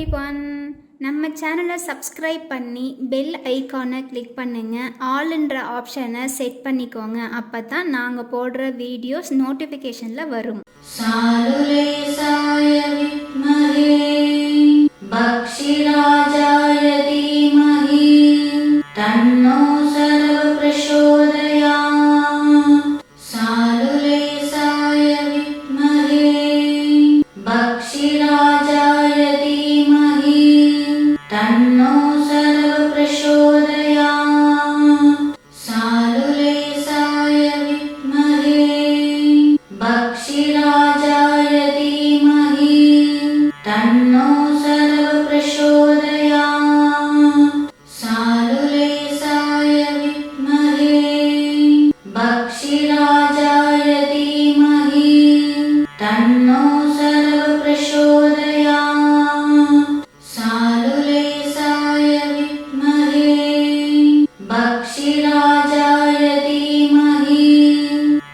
Everyone, நம்ம சேனலை subscribe பண்ணி பெல் ஐக்கானை கிளிக் பண்ணுங்க. ஆல்ன்ற ஆப்ஷனை செட் பண்ணிக்கோங்க. அப்போ தான் நாங்கள் போடுற வீடியோஸ் நோட்டிஃபிகேஷனில் வரும். சாலுலேசாய வித்மஹே பக்ஷிராஜாய தீமஹி தன்னோ சர்வ பிரசோதயாத். சாலுலேசாய வித்மஹே பக்ஷிராஜாய தீமஹி தன்னோ சர்வ பிரசோதயாத். சாலுலேசாய வித்மஹே பக்ஷிராஜாய தீமஹி தன்னோ சர்வ பிரசோதயாத். சாலுலேசாய வித்மஹே பக்ஷிராஜாய தீமஹி தன்னோ சர்வ பிரசோதயாத். சாலுலேசாய வித்மஹே பக்ஷிராஜாய தீமஹி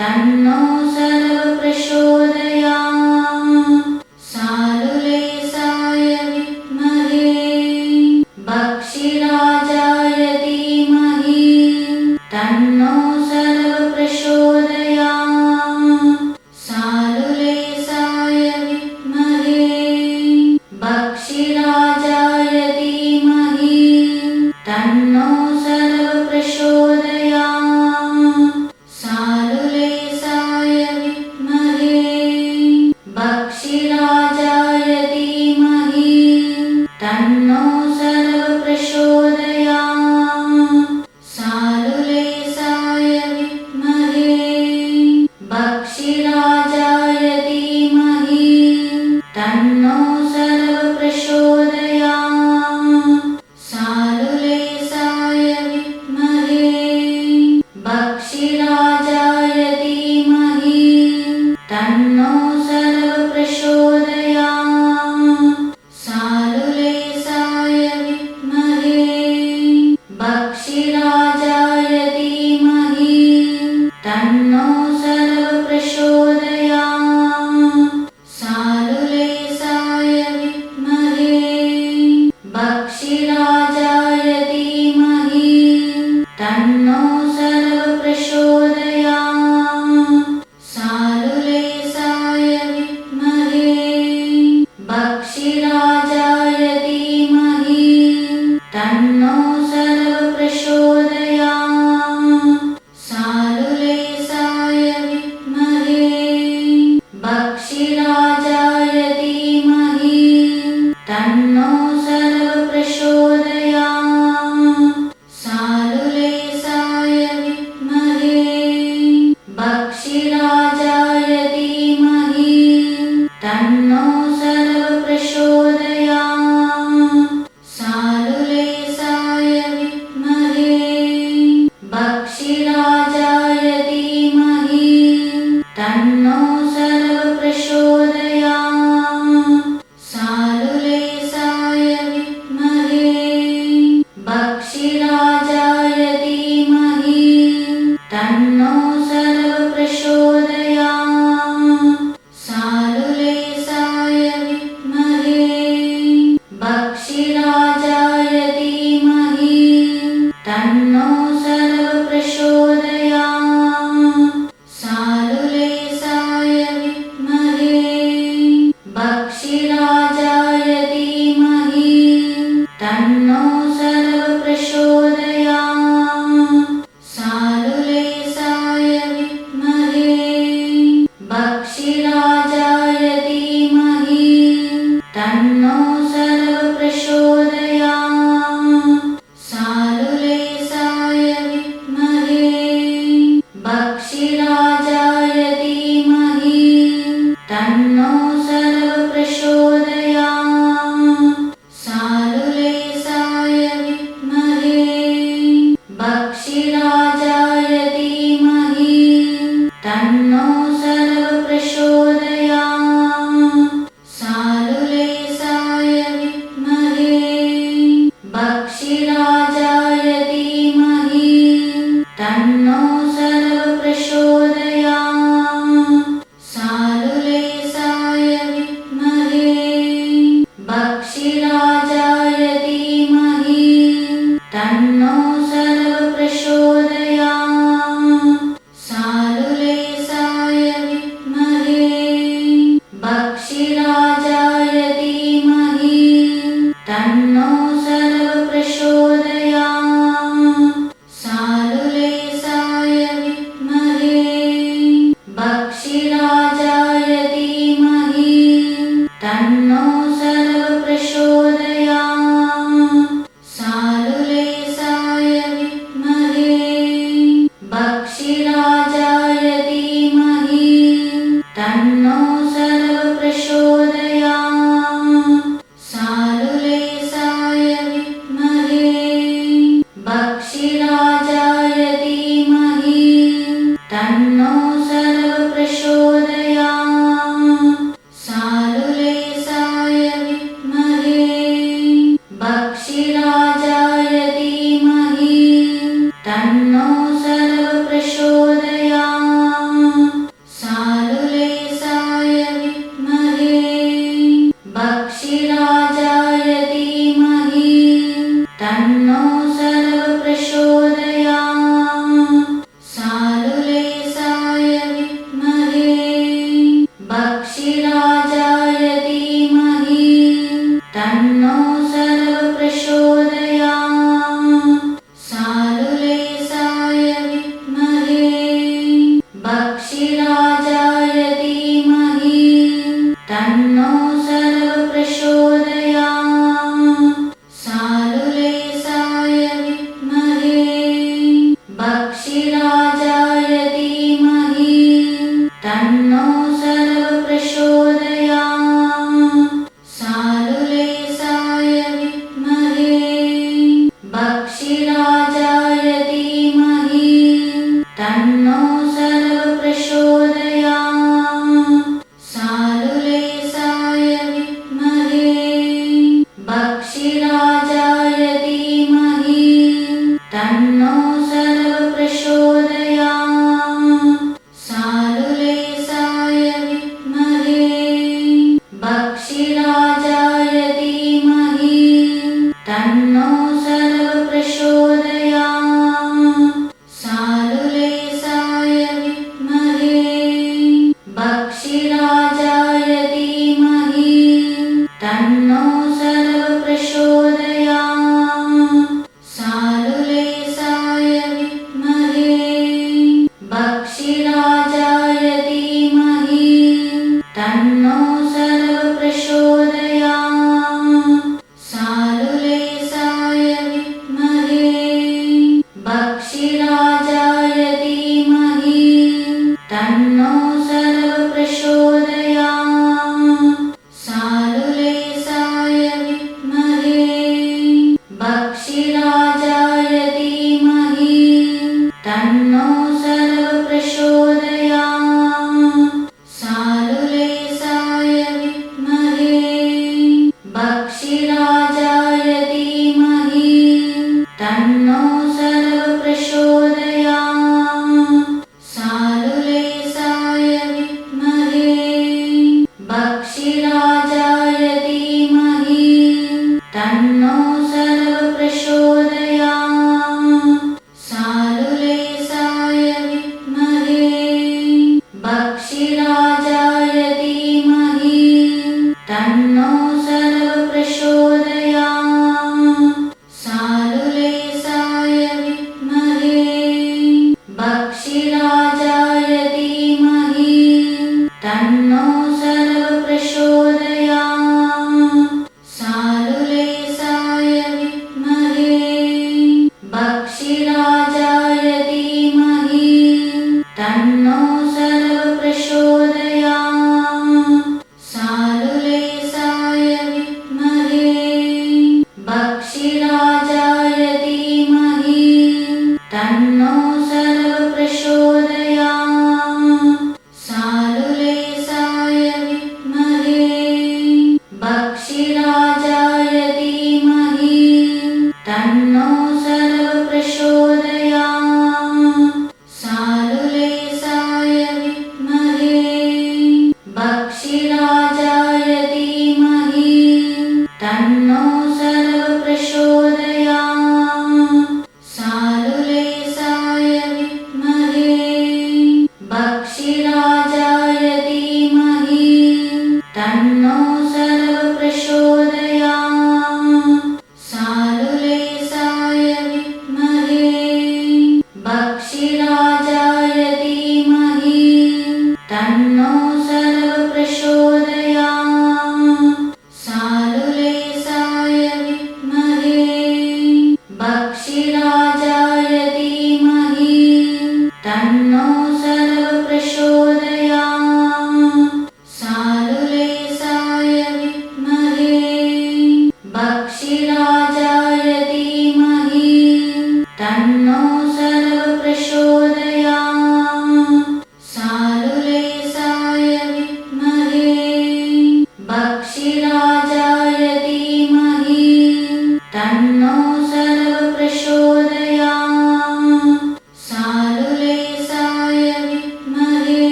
தன்னோ சர்வ பிரசோதயாத். சாலுலேசாய வித்மஹே பக்ஷிராஜாய தீமஹி தன்னோ சர்வ பிரசோதயாத். சாலுலேசாய भक्षिराजाय धीमहि तन्नो सर्वप्रचोदयात् सालुलेशाय विद्महे भक्षिराजाय धीमहि तन्नो सर्वप्रचोदयात् सालुलेशाय विद्महे भक्षिराजाय धीमहि तन्नो सर्वप्रचोदयात् सालुलेशाय विद्महे भक्षिराजाय धीमहि तन्नो सर्वप्रचोदयात् सालुलेशाय विद्महे भक्षिराजाय धीमहि तन्नो सर्वप्रचोदयात् सालुलेशाय विद्महे भक्षिराजाय धीमहि तन्नो सर्वप्रचोदयात् सालुलेशाय विद्महे भक्षिराजाय धीमहि तन्नो सर्वप्रचोदयात् सालुलेशाय विद्महे भक्षिराजाय धीमहि तन्नो सर्वप्रचोदयात्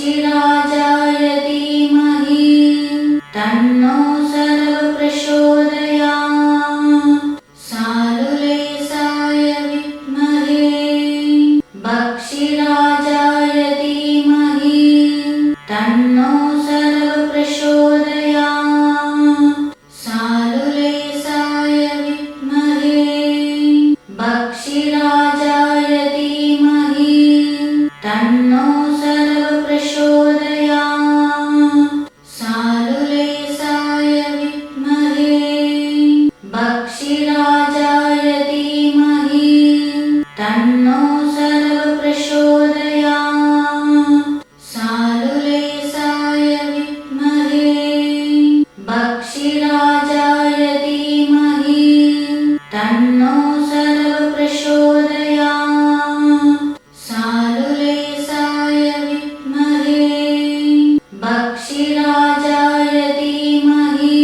भक्षिराजाय धीमहि तन्नो सर्वप्रचोदयात् सालुलेशाय विद्महे भक्षिराजाय धीमहि तन्नो सर्वप्रचोदयात् सालुलेशाय विद्महे भक्षिराजाय धीमहि तन्नो सर्वप्रचोदयात् सालुलेशाय विद्महे भक्षिराजाय धीमहि तन्नो सर्वप्रचोदयात् सालुलेशाय विद्महे भक्षिराजाय धीमहि तन्नो सर्वप्रचोदयात् सालुलेशाय विद्महे भक्षिराजाय धीमहि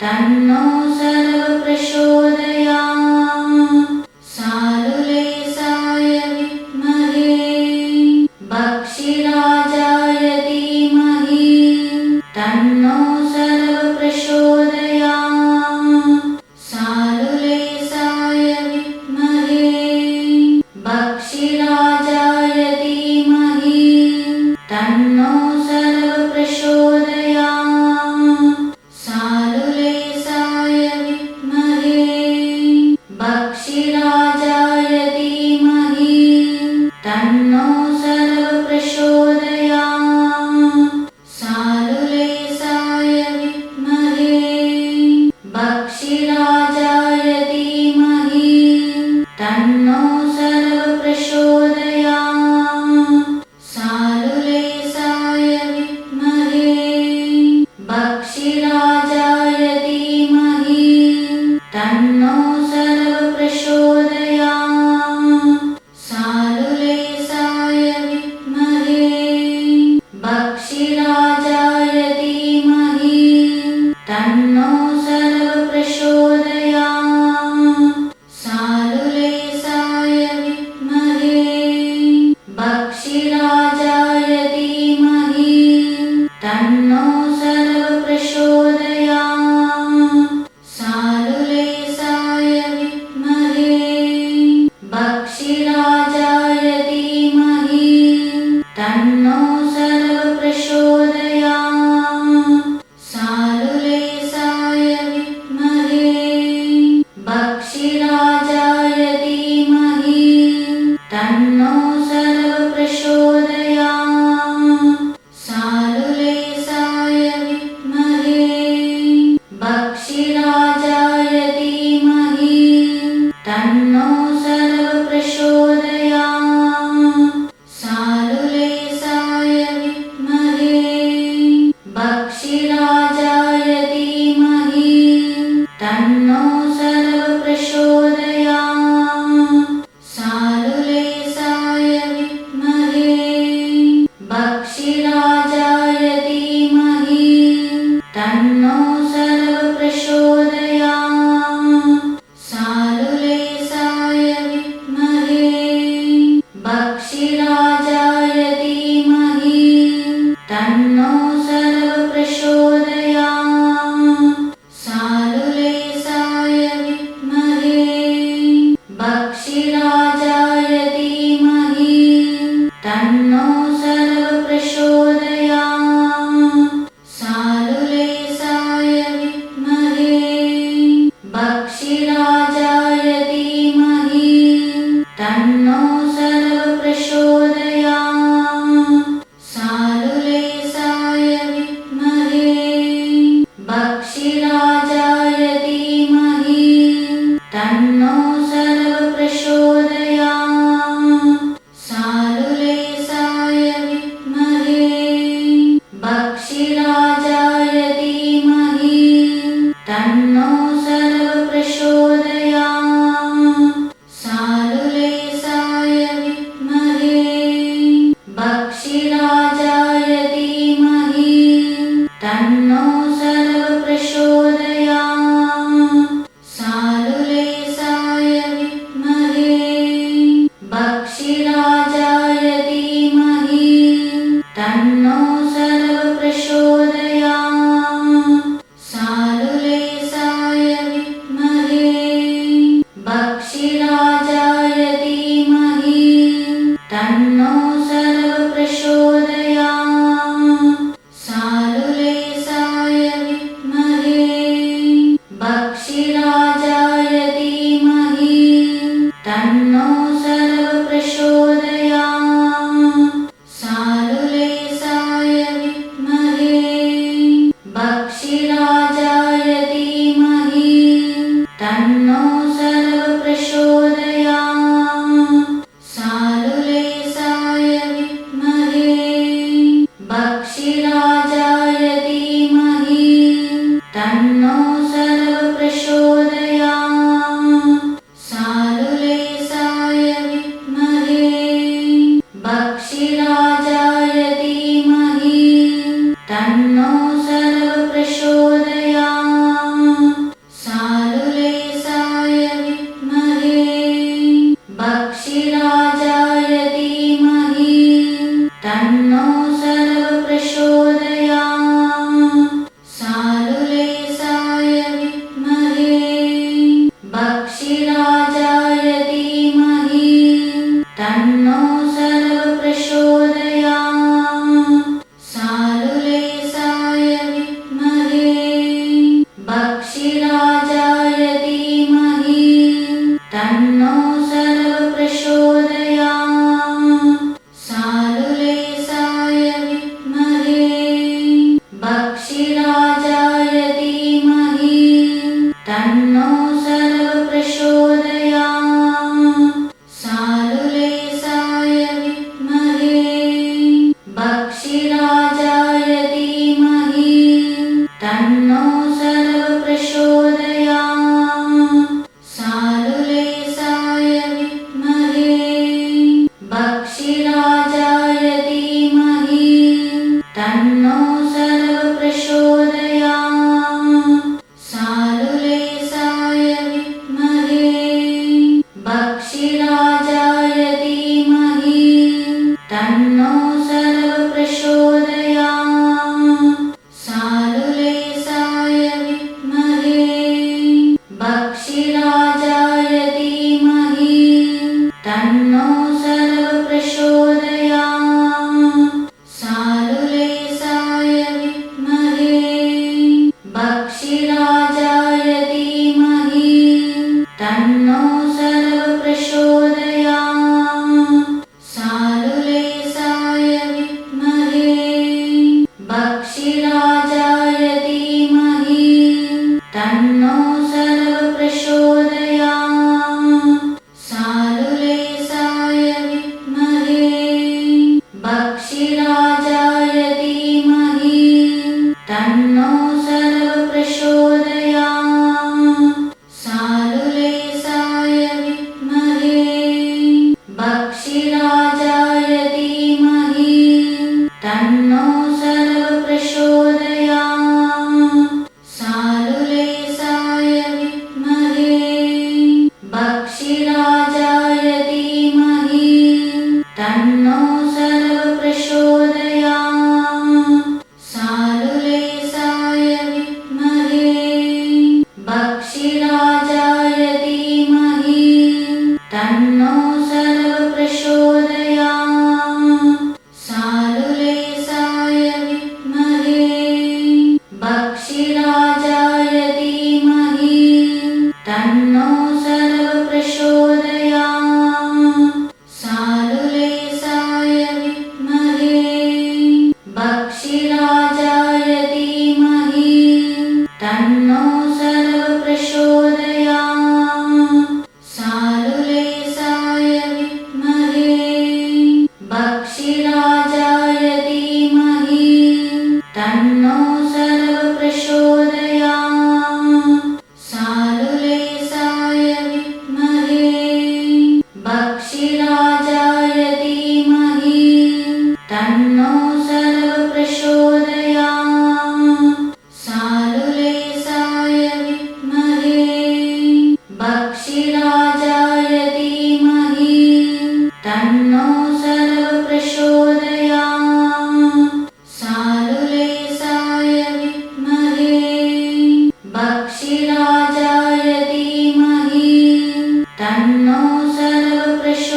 तन्नो सर्वप्रचोदयात् सालुलेशाय विद्महे भक्षिराजाय धीमहि तन्नो सर्वप्रचोदयात् सालुलेशाय विद्महे भक्षिराजाय धीमहि तन्नो सर्वप्रचोदयात् सालुलेशाय विद्महे भक्षिराजाय धीमहि तन्नो सर्वप्रचोदयात् सालुलेशाय विद्महे भक्षिराजाय धीमहि तन्नो सर्वप्रचोदयात् सालुलेशाय भक्षिराजाय धीमहि तन्नो सर्वप्रचोदयात् सालुलेशाय विद्महे भक्षिराजाय धीमहि तन्नो सर्वप्रचोदयात् सालुलेशाय विद्महे भक्षिराजाय धीमहि तन्नो सर्वप्रचोदयात् सालुलेशाय विद्महे भक्षिराजाय धीमहि तन्नो सर्वप्रचोदयात् सालुलेशाय विद्महे भक्षिराजाय धीमहि तन्नो सर्वप्रचोदयात् सालुलेशाय विद्महे भक्षिराजाय धीमहि तन्नो सर्वप्रचोदयात् सालुलेशाय विद्महे भक्षिराजाय धीमहि तन्नो सर्वप्रचोदयात् सालुलेशाय विद्महे भक्षिराजाय धीमहि तन्नो सर्वप्रचोदयात् सालुलेशाय विद्महे भक्षिराजाय धीमहि तन्नो सर्वप्रचोदयात् सालुलेशाय विद्महे भक्षिराजाय धीमहि तन्नो सर्वप्रचोदयात् सालुलेशाय विद्महे भक्षिराजाय धीमहि तन्नो सर्वप्रचोदयात् सालुलेशाय विद्महे भक्षिराजाय धीमहि तन्नो सर्वप्रचोदयात् सालुलेशाय विद्महे भक्षिराजाय धीमहि तन्नो सर्वप्रचोदयात् सालुलेशाय विद्महे भक्षिराजाय धीमहि तन्नो सर्वप्रचोदयात् सालुलेशाय विद्महे भक्षिराजाय धीमहि तन्नो सर्वप्रचोदयात् सालुलेशाय विद्महे भक्षिराजाय धीमहि तन्नो सर्वप्रचोदयात् सालुलेशाय विद्महे भक्षिराजाय धीमहि तन्नो सर्वप्रचोदयात् सालुलेशाय विद्महे भक्षिराजाय धीमहि तन्नो सर्वप्रचोदयात् सालुलेशाय विद्महे भक्षिराजाय धीमहि तन्नो सर्वप्रचोदयात् सालुलेशाय विद्महे भक्षिराजाय धीमहि तन्नो सर्वप्रचोदयात् सालुलेशाय विद्महे भक्षिराजाय धीमहि तन्नो सर्वप्रचोदयात् सालुलेशाय विद्महे भक्षिराजाय धीमहि तन्नो सर्वप्रचोदयात्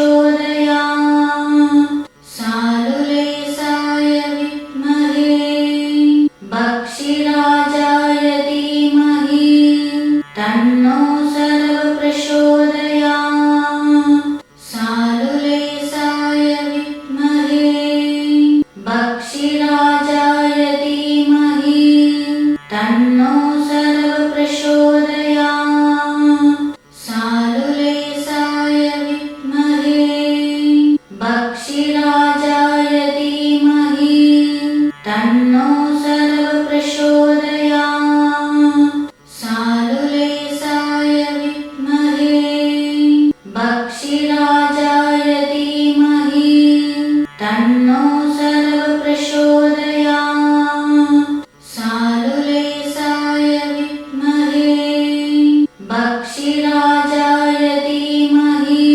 सालुलेशाय विद्महे भक्षिराजाय धीमहि तन्नो सर्वप्रचोदयात् सालुलेशाय विद्महे भक्षिराजाय धीमहि तन्नो सर्वप्रचोदयात् सालुलेशाय विद्महे भक्षिराजाय धीमहि तन्नो सर्वप्रचोदयात्। सालुलेसाय विद्महे भक्षिराजाय धीमहि तन्नो सर्वप्रचोदयात्। सालुलेसाय विद्महे भक्षिराजाय धीमहि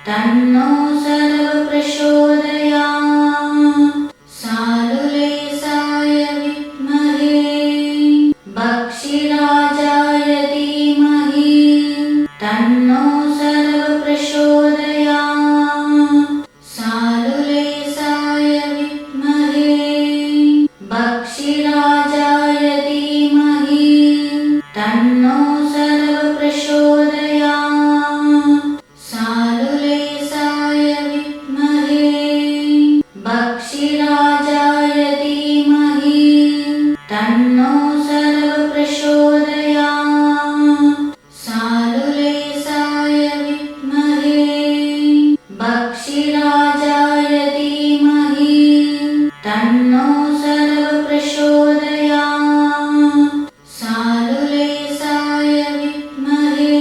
तन्नो सर्वप्रचोदयात्। सालुलेसाय विद्महे भक्षिराजाय धीमहि तन्नो सर्वप्रचोदयात्। सालुलेसाय विद्महे भक्षिराजाय धीमहि तन्नो सर्वप्रचोदयात्। सालुलेसाय विद्महे भक्षिराजाय धीमहि तन्नो सर्वप्रचोदयात्। सालुलेसाय विद्महे भक्षिराजाय धीमहि तन्नो सर्वप्रचोदयात्। सालुलेसाय विद्महे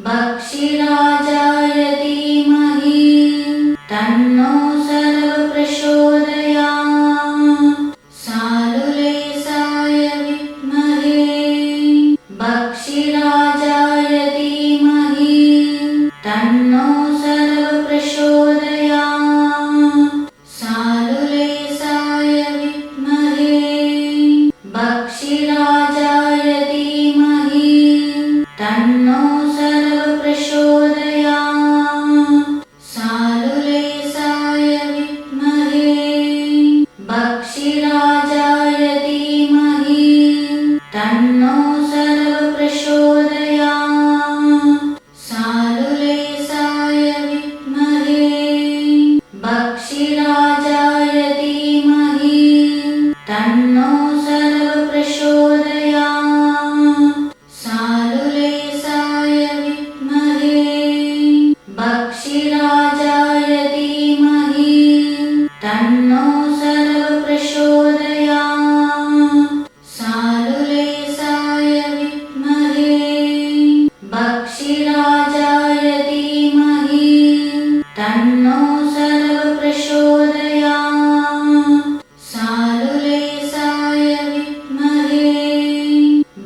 भक्षिराजाय धीमहि तन्नो सर्वप्रचोदयात्। सालुलेसाय विद्महे भक्षिराजाय धीमहि तन्नो सर्वप्रचोदयात्। सालुलेसाय विद्महे भक्षिराजाय धीमहि तन्नो सर्वप्रचोदयात्। सालुलेसाय विद्महे भक्षिराजाय धीमहि तन्नो सर्वप्रचोदयात्। सालुलेसाय विद्महे भक्षिराजाय धीमहि तन्नो सर्वप्रचोदयात्। सालुलेसाय विद्महे भक्षिराजाय धीमहि तन्नो सर्वप्रचोदयात्। सालुलेसाय विद्महे भक्षिराजाय धीमहि तन्नो सर्वप्रचोदयात्। सालुलेसाय विद्महे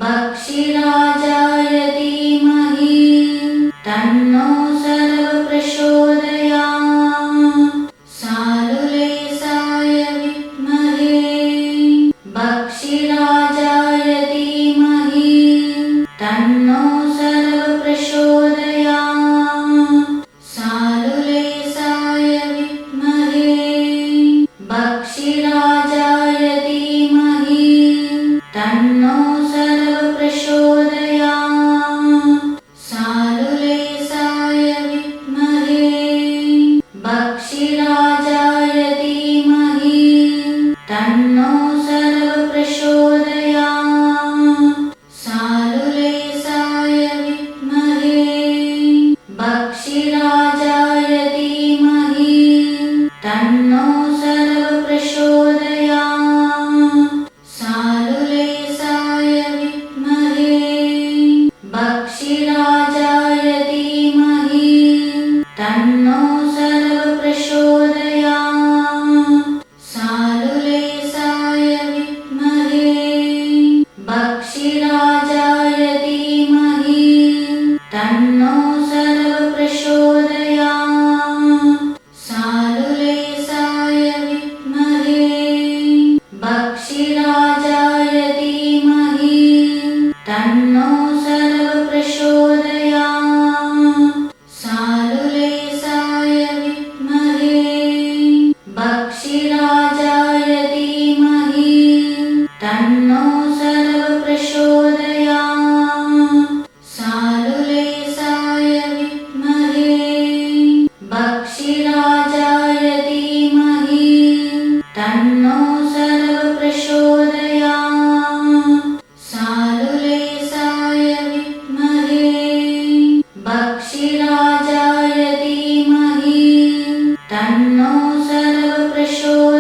भक्षिराजाय धीमहि तन्नो सर्वप्रचोदयात्। सालुलेसाय विद्महे भक्षिराजाय धीमहि तन्नो सर्वप्रचोदयात्। सालुलेसाय विद्महे भक्षिराजाय धीमहि तन्नो सर्वप्रचोदयात्। सालुलेसाय विद्महे भक्षिराजाय धीमहि तन्नो सर्वप्रचोदयात्। सालुलेसाय विद्महे भक्षिराजाय धीमहि तन्नो सर्वप्रचोदयात्। सालुलेसाय विद्महे भक्षिराजाय धीमहि तन्नो सर्वप्रचोदयात्। सालुलेसाय विद्महे भक्षिराजाय धीमहि तन्नो सर्वप्रचोदयात्। सालुलेसाय विद्महे भक्षिराजाय धीमहि तन्नो सर्वप्रचोदयात्। सालुलेसाय विद्महे भक्षिराजाय धीमहि तन्नो सर्वप्रचोदयात्। सालुलेसाय विद्महे भक्षिराजाय धीमहि तन्नो सर्वप्रचोदयात्। सालुलेसाय विद्महे भक्षिराजाय धीमहि तन्नो सर्वप्रचोदयात्।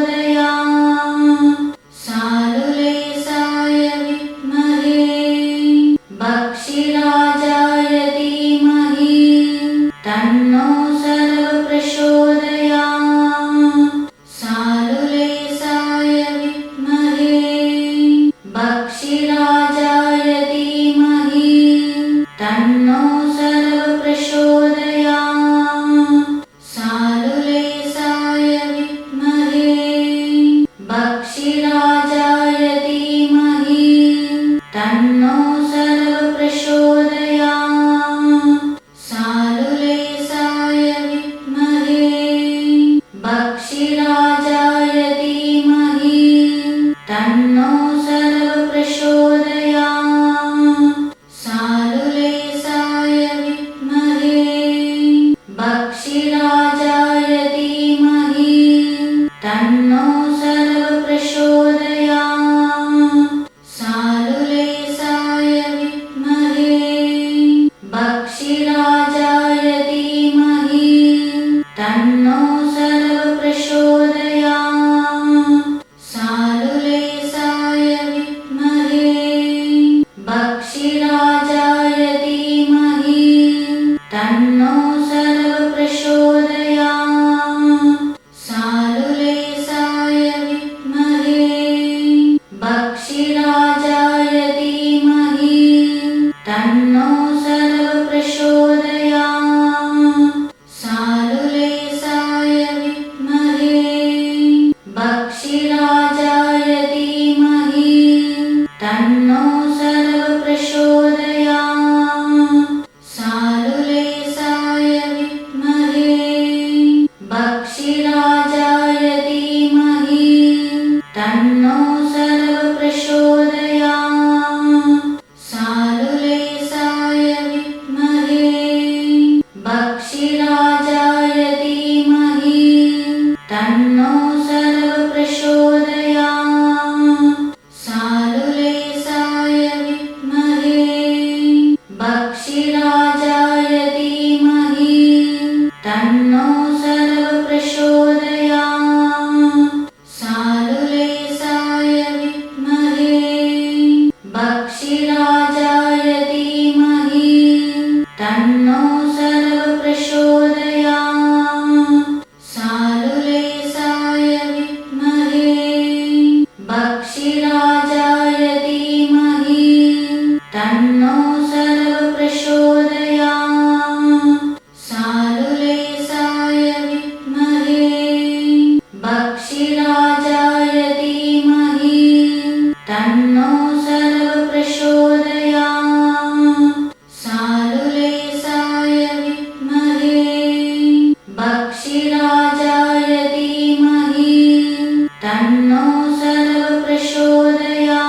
सर्वप्रचोदयात्।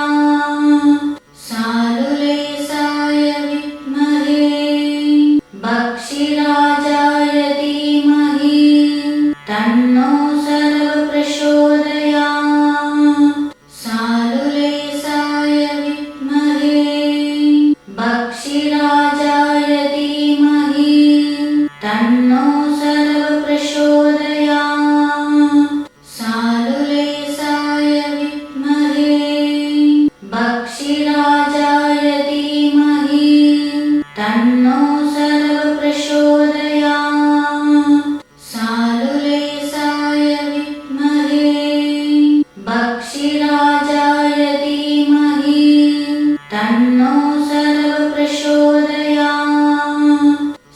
सालुलेशाय विद्महे भक्षिराजाय धीमहि तन्नो सर्वप्रचोदयात्। सालुलेशाय विद्महे भक्षिराजाय धीमहि तन्नो सर्वप्रचोदयात्। सालुलेशाय विद्महे भक्षिराजाय धीमहि तन्नो सर्वप्रचोदयात्। सालुलेशाय विद्महे भक्षिराजाय धीमहि तन्नो सर्वप्रचोदयात्।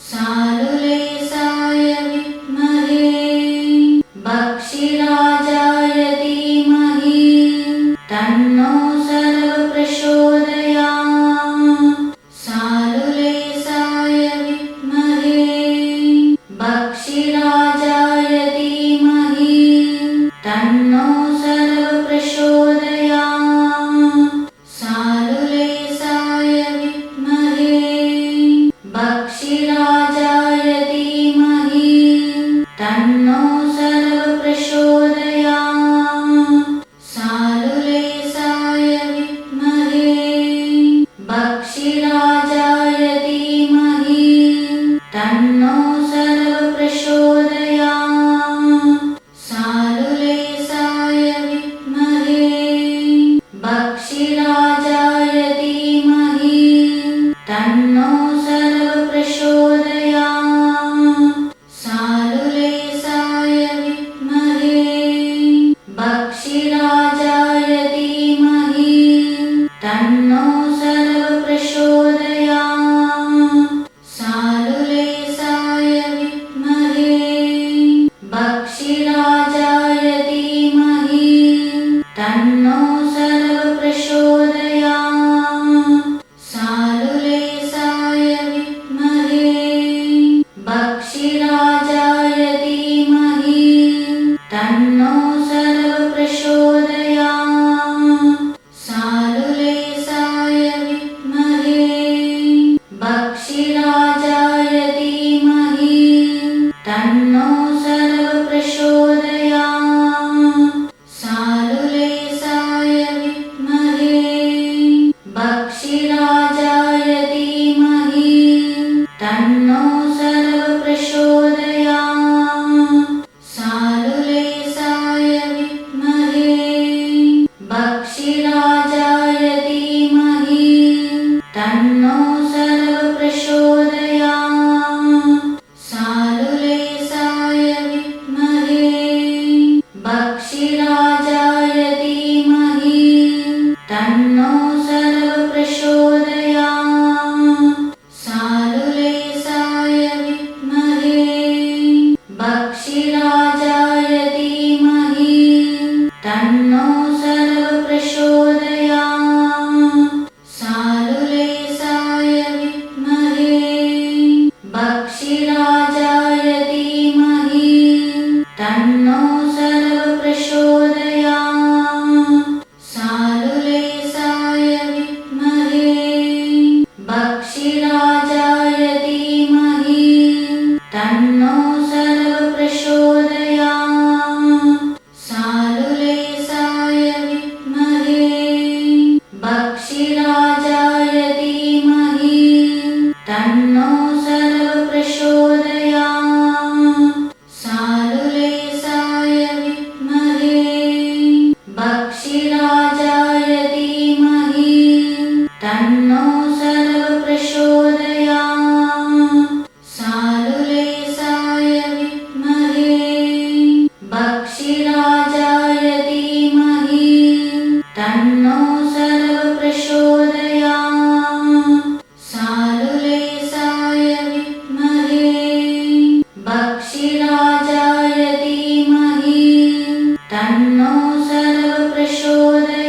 सालुलेशाय विद्महे भक्षिराजाय धीमहि तन्नो सर्वप्रचोदयात्। सालुलेशाय विद्महे भक्षिराजाय धीमहि तन्नो सर्वप्रचोदयात्। सालुलेशाय विद्महे भक्षिराजाय धीमहि तन्नो सर्वप्रचोदयात्। सालुलेशाय विद्महे भक्षिराजाय धीमहि तन्नो सर्वप्रचोदयात्। सालुलेशाय विद्महे भक्षिराजाय धीमहि तन्नो सर्वप्रचोदयात्। सालुलेशाय विद्महे भक्षिराजाय धीमहि तन्नो सर्वप्रचोदयात्। सालुलेशाय विद्महे भक्षिराजाय धीमहि तन्नो सर्वप्रचोदयात्। सालुलेशाय विद्महे भक्षिराजाय धीमहि तन्नो सर्वप्रचोदयात्। सालुलेशाय विद्महे भक्षिराजाय धीमहि तन्नो सर्वप्रचोदयात्। सालुलेशाय विद्महे भक्षिराजाय धीमहि तन्नो सर्वप्रचोदयात्। सालुलेशाय विद्महे भक्षिराजाय धीमहि तन्नो सर्वप्रचोदयात्। सालुलेशाय विद्महे भक्षिराजाय धीमहि तन्नो सर्वप्रचोदयात्। सालुलेशाय विद्महे भक्षिराजाय धीमहि तन्नो सर्वप्रचोदयात्। सालुलेशाय विद्महे भक्षिराजाय धीमहि तन्नो सर्वप्रचोदयात्। सालुलेशाय विद्महे भक्षिराजाय धीमहि तन्नो सर्वप्रचोदयात्। सालुलेशाय विद्महे भक्षिराजाय धीमहि तन्नो सर्वप्रचोदयात्। सालुलेशाय विद्महे भक्षिराजाय धीमहि तन्नो सर्वप्रचोदयात्। सालुलेशाय विद्महे भक्षिराजाय धीमहि तन्नो सर्वप्रचोदयात्। सालुलेशाय विद्महे भक्षिराजाय धीमहि तन्नो सर्वप्रचोदयात्।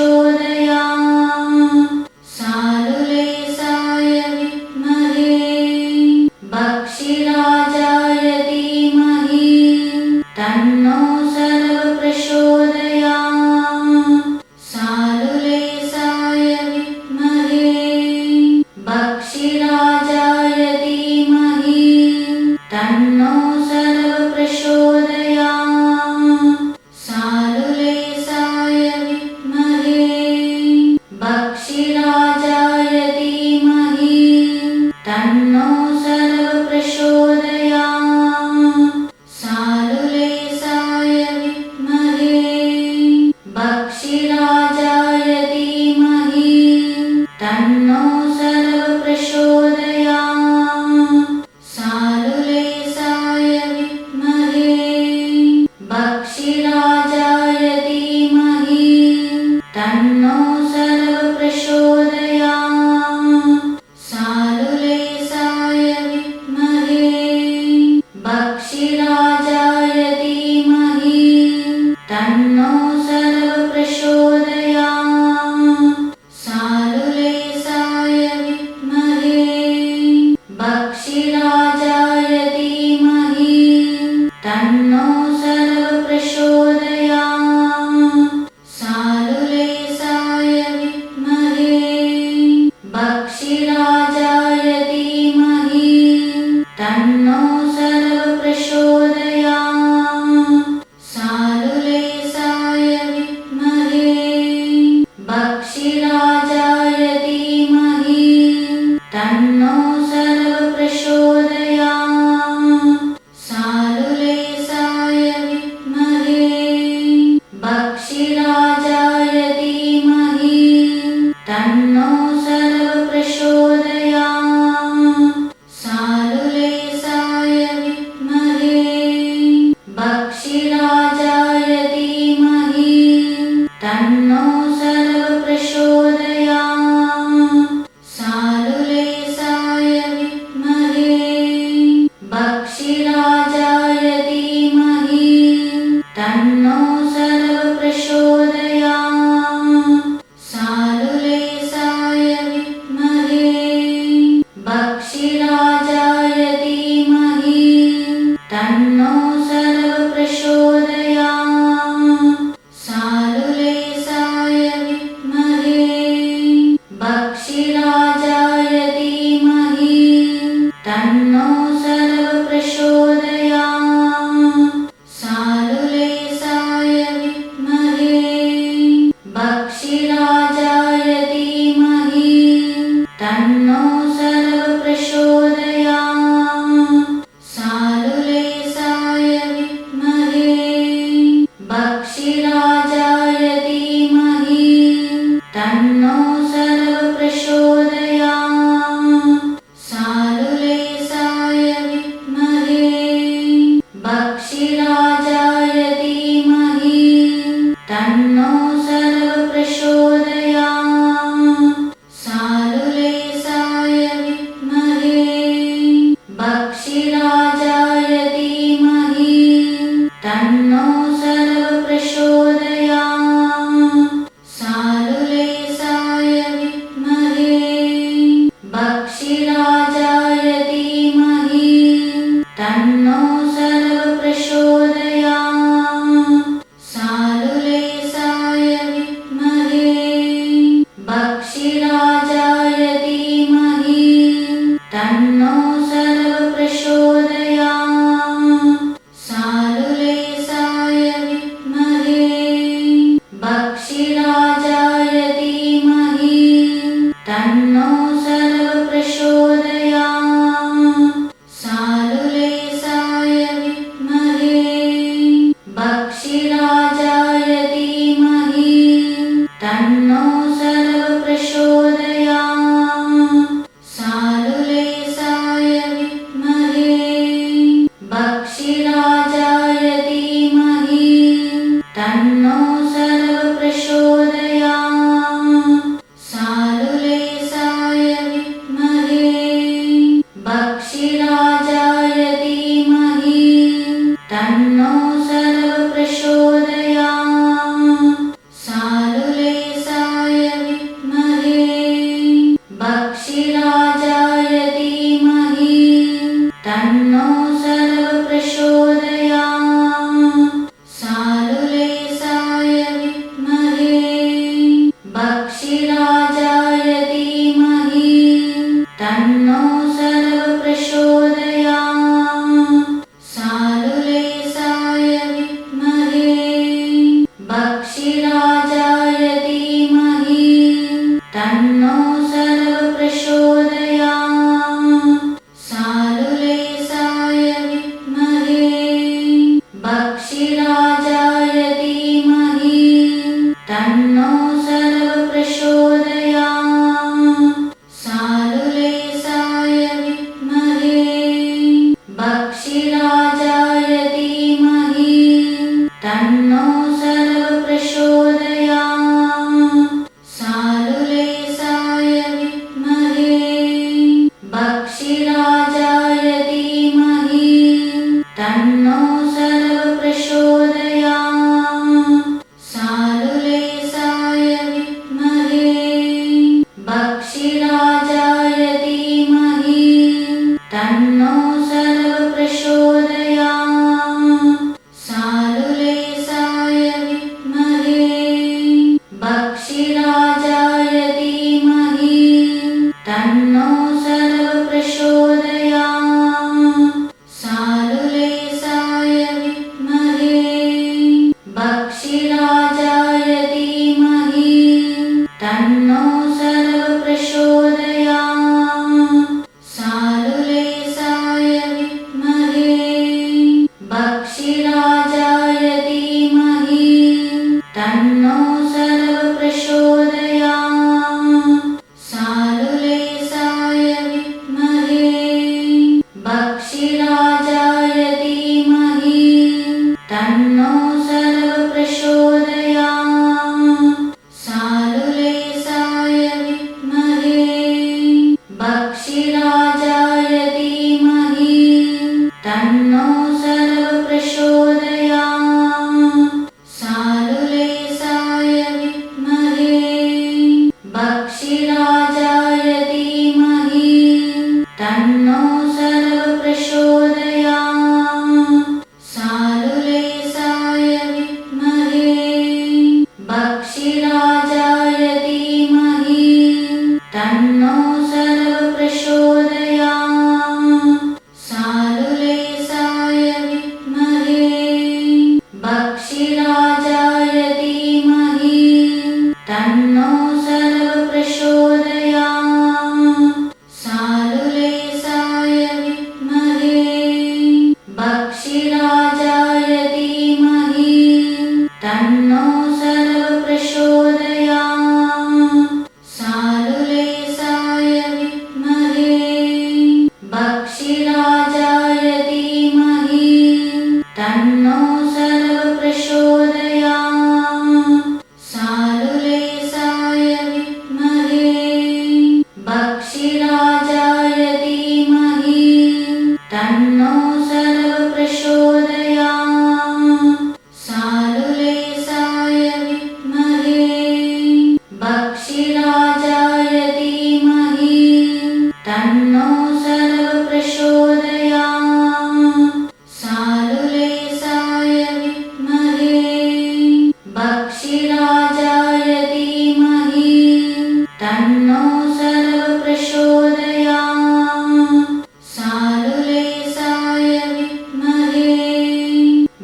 प्रचोदयात् सालुलेशाय विद्महे भक्षिराजाय धीमहि तन्नो सर्वः प्रचोदयात् सालुलेशाय विद्महे भक्षिराजाय धीमहि तन्नो सर्वः प्रचोदयात् तन्नो सर्वप्रचोदयात्। सालुलेशाय विद्महे भक्षिराजाय धीमहि तन्नो सर्वप्रचोदयात्। सालुलेशाय विद्महे भक्षिराजाय धीमहि तन्नो सर्वप्रचोदयात्। सालुलेशाय विद्महे भक्षिराजाय धीमहि तन्नो सर्वप्रचोदयात्। सालुलेशाय विद्महे भक्षिराजाय धीमहि तन्नो सर्वप्रचोदयात्। सालुलेशाय विद्महे भक्षिराजाय धीमहि तन्नो सर्वप्रचोदयात्। सालुलेशाय विद्महे भक्षिराजाय धीमहि तन्नो सर्वप्रचोदयात्। सालुलेशाय विद्महे भक्षिराजाय धीमहि तन्नो सर्वप्रचोदयात्। सालुलेशाय विद्महे भक्षिराजाय धीमहि तन्नो सर्वप्रचोदयात्। सालुलेशाय विद्महे भक्षिराजाय धीमहि तन्नो सर्वप्रचोदयात्। सालुलेशाय विद्महे भक्षिराजाय धीमहि तन्नो सर्वप्रचोदयात्। सालुलेशाय विद्महे भक्षिराजाय धीमहि तन्नो सर्वप्रचोदयात्। सालुलेशाय विद्महे भक्षिराजाय धीमहि तन्नो सर्वप्रचोदयात्। सालुलेशाय विद्महे भक्षिराजाय धीमहि तन्नो सर्वप्रचोदयात्। सालुलेशाय विद्महे भक्षिराजाय धीमहि तन्नो सर्वप्रचोदयात्। सालुलेशाय विद्महे भक्षिराजाय धीमहि तन्नो सर्वप्रचोदयात्। सालुलेशाय विद्महे भक्षिराजाय धीमहि तन्नो सर्वप्रचोदयात्। सालुलेशाय विद्महे भक्षिराजाय धीमहि तन्नो सर्वप्रचोदयात्। सालुलेशाय विद्महे भक्षिराजाय धीमहि तन्नो सर्वप्रचोदयात्। सालुलेशाय विद्महे भक्षिराजाय धीमहि तन्नो सर्वप्रचोदयात्। सालुलेशाय विद्महे भक्षिराजाय धीमहि तन्नो सर्वप्रचोदयात्। सालुलेशाय विद्महे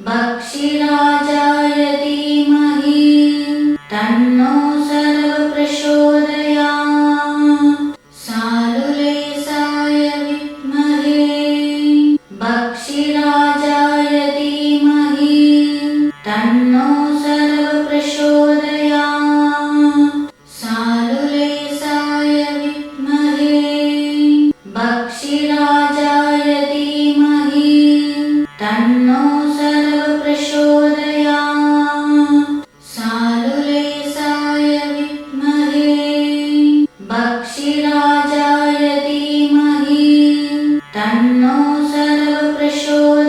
भक्षिराजाय धीमहि तन्नो सर्वप्रचोदयात्। सालुलेशाय विद्महे भक्षिराजाय धीमहि तन्नो सर्वप्रचोदयात्। सालुलेशाय विद्महे भक्षिराजाय धीमहि तन्नो सर्वप्रचोदयात्। सालुलेशाय विद्महे भक्षिराजाय धीमहि तन्नो सर्वप्रचोदयात्।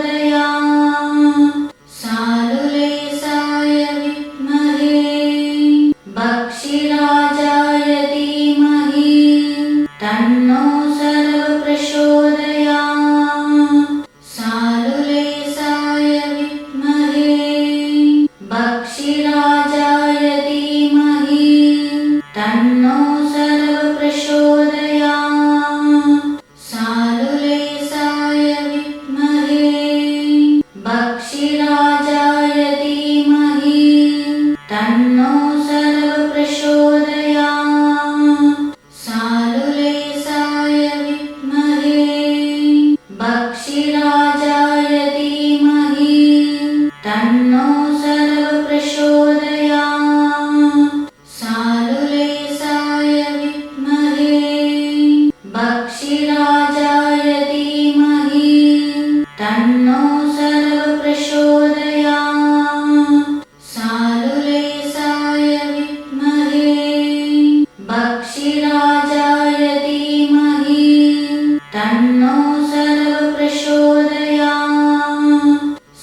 तन्नो सर्वप्रचोदयात्। सालुलेसाय विद्महे भक्षिराजाय धीमहि तन्नो सर्वप्रचोदयात्। सालुलेसाय विद्महे भक्षिराजाय धीमहि तन्नो सर्वप्रचोदयात्।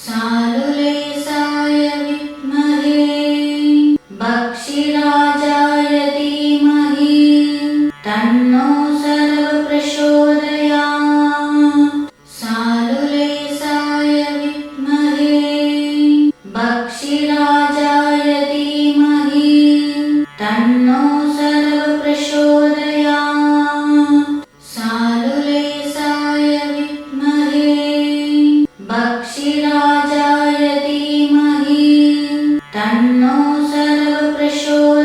सालुलेसाय विद्महे भक्षिराजाय धीमहि तन्नो सर्वप्रचोदयात्। सालुलेसाय विद्महे भक्षिराजाय धीमहि तन्नो सर्वप्रचोदयात्। सालुलेसाय विद्महे भक्षिराजाय धीमहि तन्नो सर्वप्रचोदयात्।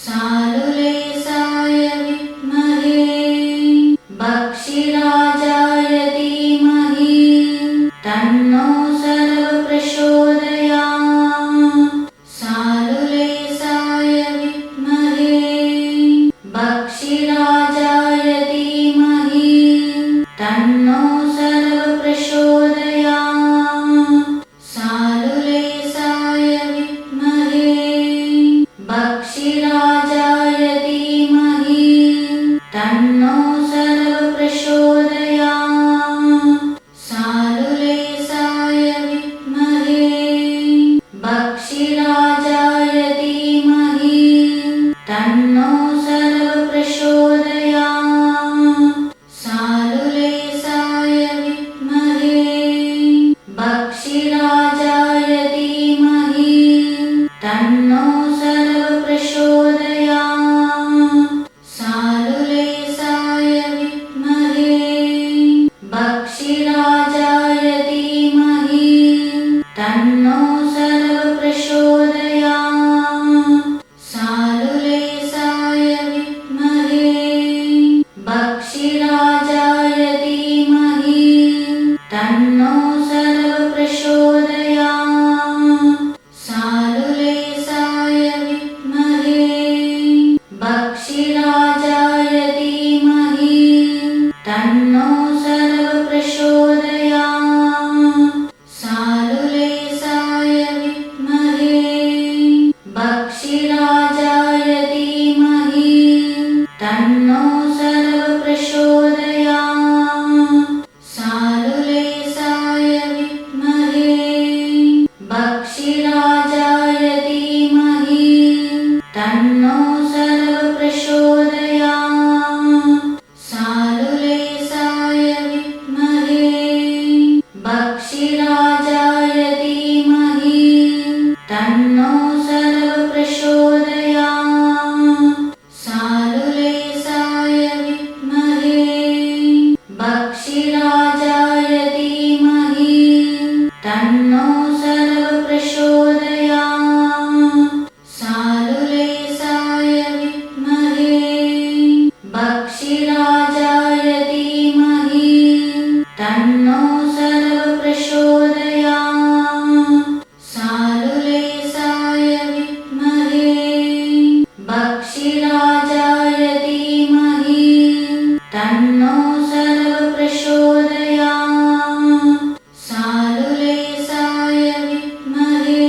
सालुलेसाय विद्महे भक्षिराजाय धीमहि तन्नो सर्वप्रचोदयात्। सालुलेसाय विद्महे भक्षिराजाय धीमहि तन्नो सर्वप्रचोदयात्। सालुलेसाय विद्महे भक्षिराजाय धीमहि तन्नो सर्वप्रचोदयात्। सालुलेसाय विद्महे भक्षिराजाय धीमहि तन्नो सर्वप्रचोदयात्। सालुलेसाय विद्महे भक्षिराजाय धीमहि तन्नो सर्वप्रचोदयात्। सालुलेसाय विद्महे भक्षिराजाय धीमहि तन्नो सर्वप्रचोदयात्। सालुलेसाय विद्महे भक्षिराजाय धीमहि तन्नो सर्वप्रचोदयात्। सालुलेसाय विद्महे भक्षिराजाय धीमहि तन्नो सर्वप्रचोदयात्। सालुलेसाय विद्महे भक्षिराजाय धीमहि तन्नो सर्वप्रचोदयात्। सालुलेसाय विद्महे भक्षिराजाय धीमहि तन्नो सर्वप्रचोदयात्। सालुलेसाय विद्महे भक्षिराजाय धीमहि तन्नो सर्वप्रचोदयात्। सालुलेसाय विद्महे भक्षिराजाय धीमहि तन्नो सर्वप्रचोदयात्। सालुलेसाय विद्महे भक्षिराजाय धीमहि तन्नो सर्वप्रचोदयात्। सालुलेसाय विद्महे भक्षिराजाय धीमहि तन्नो सर्वप्रचोदयात्। सालुलेसाय विद्महे भक्षिराजाय धीमहि तन्नो सर्वप्रचोदयात्। सालुलेसाय विद्महे भक्षिराजाय धीमहि तन्नो सर्वप्रचोदयात्। सालुलेसाय विद्महे भक्षिराजाय धीमहि तन्नो सर्वप्रचोदयात्। सालुलेसाय विद्महे भक्षिराजाय धीमहि तन्नो सर्वप्रचोदयात्। सालुलेसाय विद्महे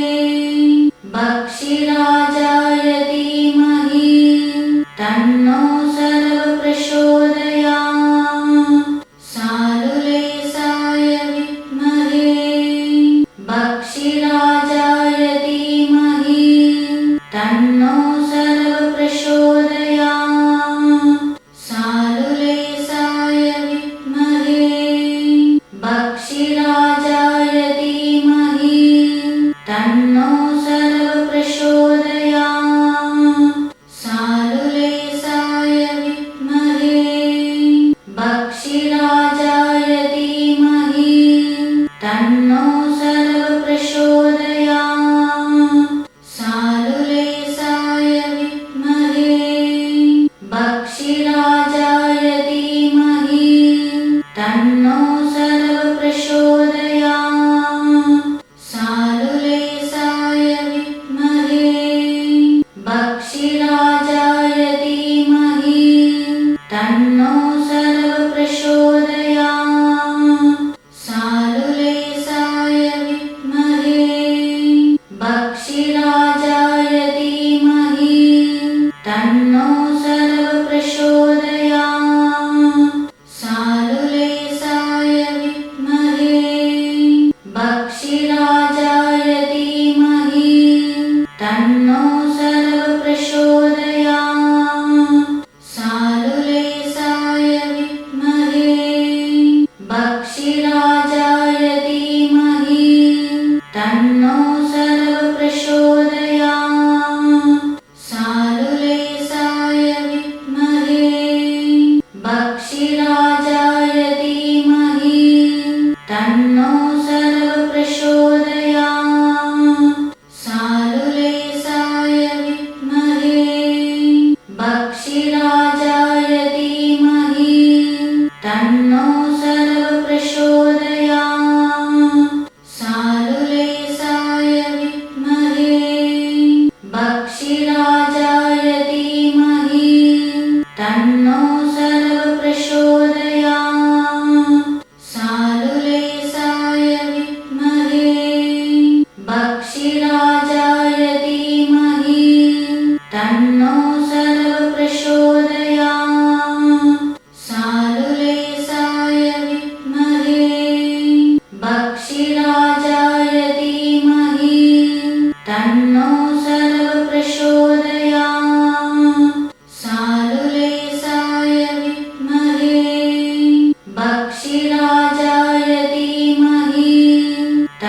भक्षिराजाय धीमहि तन्नो सर्वप्रचोदयात्। सालुलेसाय विद्महे भक्षिराजाय धीमहि तन्नो सर्वप्रचोदयात्। सालुलेसाय विद्महे भक्षिराजाय धीमहि तन्नो सर्वप्रचोदयात्। सालुलेसाय विद्महे भक्षिराजाय धीमहि तन्नो सर्वप्रचोदयात्। सालुलेसाय विद्महे भक्षिराजाय धीमहि तन्नो सर्वप्रचोदयात्।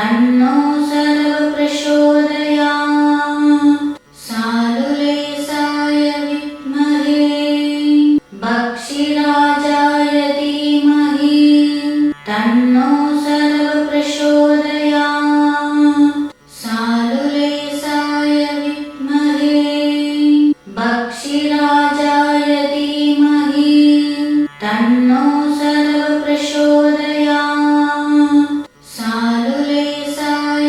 तन्नो सर्वप्रचोदयात्। सालुलेसाय विद्महे भक्षिराजाय धीमहि तन्नो सर्वप्रचोदयात्। सालुलेसाय विद्महे भक्षिराजाय धीमहि तन्नो सर्वप्रचोदयात्। सालुलेसाय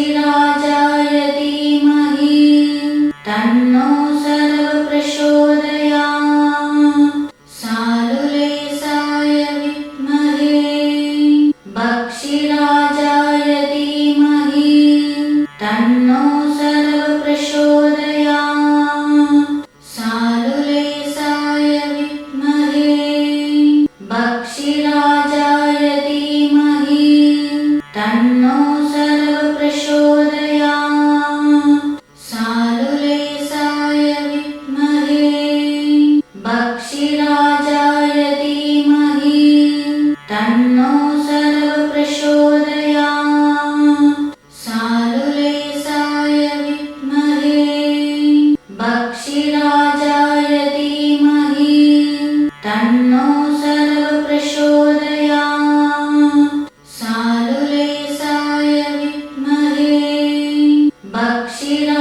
भक्षिराजाय धीमहि तन्नो सर्वप्रचोदयात् सालुलेशाय विद्महे भक्षिराजाय धीमहि तन्नो सर्वप्रचोदयात् सालुलेशाय विद्महे भक्षिराजाय धीमहि तन्नो सर्वप्रचोदयात् सालुलेशाय विद्महे भक्षिराजाय धीमहि तन्नो सर्वप्रचोदयात् सालुलेशाय विद्महे भक्षिराजाय धीमहि तन्नो सर्वप्रचोदयात् सालुलेशाय विद्महे भक्षिराजाय